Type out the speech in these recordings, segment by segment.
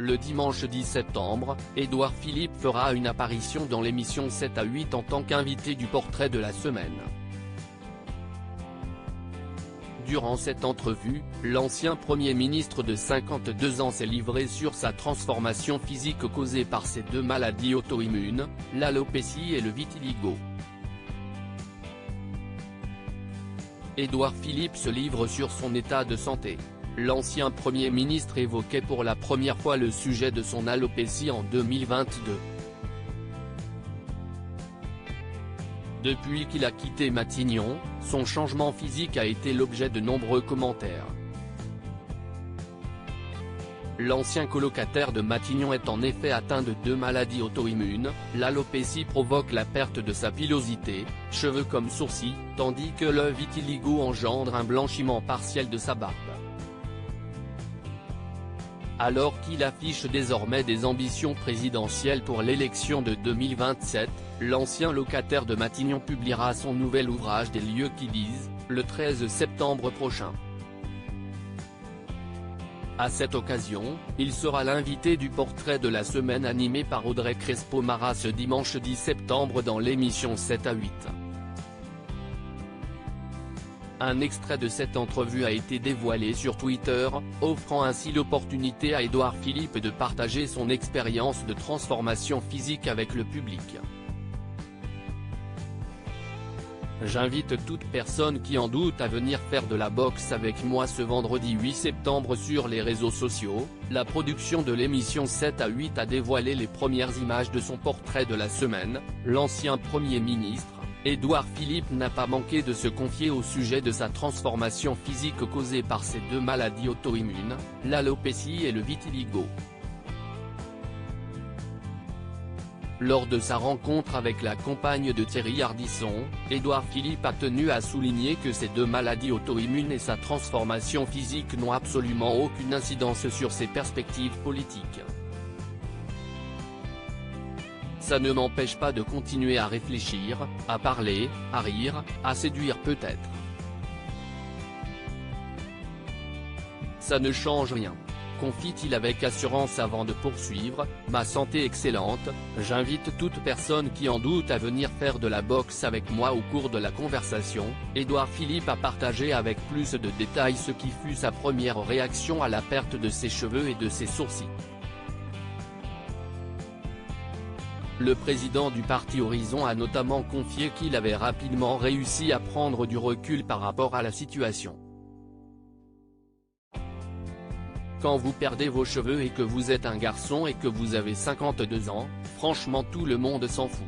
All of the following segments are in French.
Le dimanche 10 septembre, Édouard Philippe fera une apparition dans l'émission 7 à 8 en tant qu'invité du portrait de la semaine. Durant cette entrevue, l'ancien Premier ministre de 52 ans s'est livré sur sa transformation physique causée par ses deux maladies auto-immunes, l'alopécie et le vitiligo. Édouard Philippe se livre sur son état de santé. L'ancien Premier ministre évoquait pour la première fois le sujet de son alopécie en 2022. Depuis qu'il a quitté Matignon, son changement physique a été l'objet de nombreux commentaires. L'ancien colocataire de Matignon est en effet atteint de deux maladies auto-immunes, l'alopécie provoque la perte de sa pilosité, cheveux comme sourcils, tandis que le vitiligo engendre un blanchiment partiel de sa barbe. Alors qu'il affiche désormais des ambitions présidentielles pour l'élection de 2027, l'ancien locataire de Matignon publiera son nouvel ouvrage Des lieux qui disent, le 13 septembre prochain. À cette occasion, il sera l'invité du portrait de la semaine animé par Audrey Crespo-Mara ce dimanche 10 septembre dans l'émission 7 à 8. Un extrait de cette entrevue a été dévoilé sur Twitter, offrant ainsi l'opportunité à Édouard Philippe de partager son expérience de transformation physique avec le public. J'invite toute personne qui en doute à venir faire de la boxe avec moi ce vendredi 8 septembre sur les réseaux sociaux. La production de l'émission 7 à 8 a dévoilé les premières images de son portrait de la semaine. L'ancien Premier ministre, Édouard Philippe n'a pas manqué de se confier au sujet de sa transformation physique causée par ses deux maladies auto-immunes, l'alopécie et le vitiligo. Lors de sa rencontre avec la compagne de Thierry Ardisson, Édouard Philippe a tenu à souligner que ces deux maladies auto-immunes et sa transformation physique n'ont absolument aucune incidence sur ses perspectives politiques. Ça ne m'empêche pas de continuer à réfléchir, à parler, à rire, à séduire peut-être. Ça ne change rien. Confie-t-il avec assurance avant de poursuivre, ma santé excellente, j'invite toute personne qui en doute à venir faire de la boxe avec moi au cours de la conversation. Édouard Philippe a partagé avec plus de détails ce qui fut sa première réaction à la perte de ses cheveux et de ses sourcils. Le président du parti Horizon a notamment confié qu'il avait rapidement réussi à prendre du recul par rapport à la situation. Quand vous perdez vos cheveux et que vous êtes un garçon et que vous avez 52 ans, franchement tout le monde s'en fout.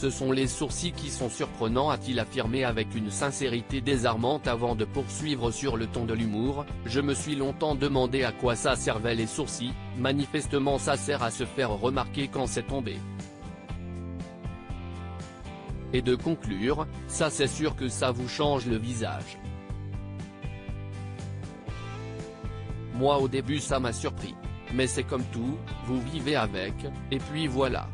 Ce sont les sourcils qui sont surprenants, a-t-il affirmé avec une sincérité désarmante avant de poursuivre sur le ton de l'humour. Je me suis longtemps demandé à quoi ça servait les sourcils, manifestement ça sert à se faire remarquer quand c'est tombé. Et de conclure, ça c'est sûr que ça vous change le visage. Moi au début ça m'a surpris. Mais c'est comme tout, vous vivez avec, et puis voilà.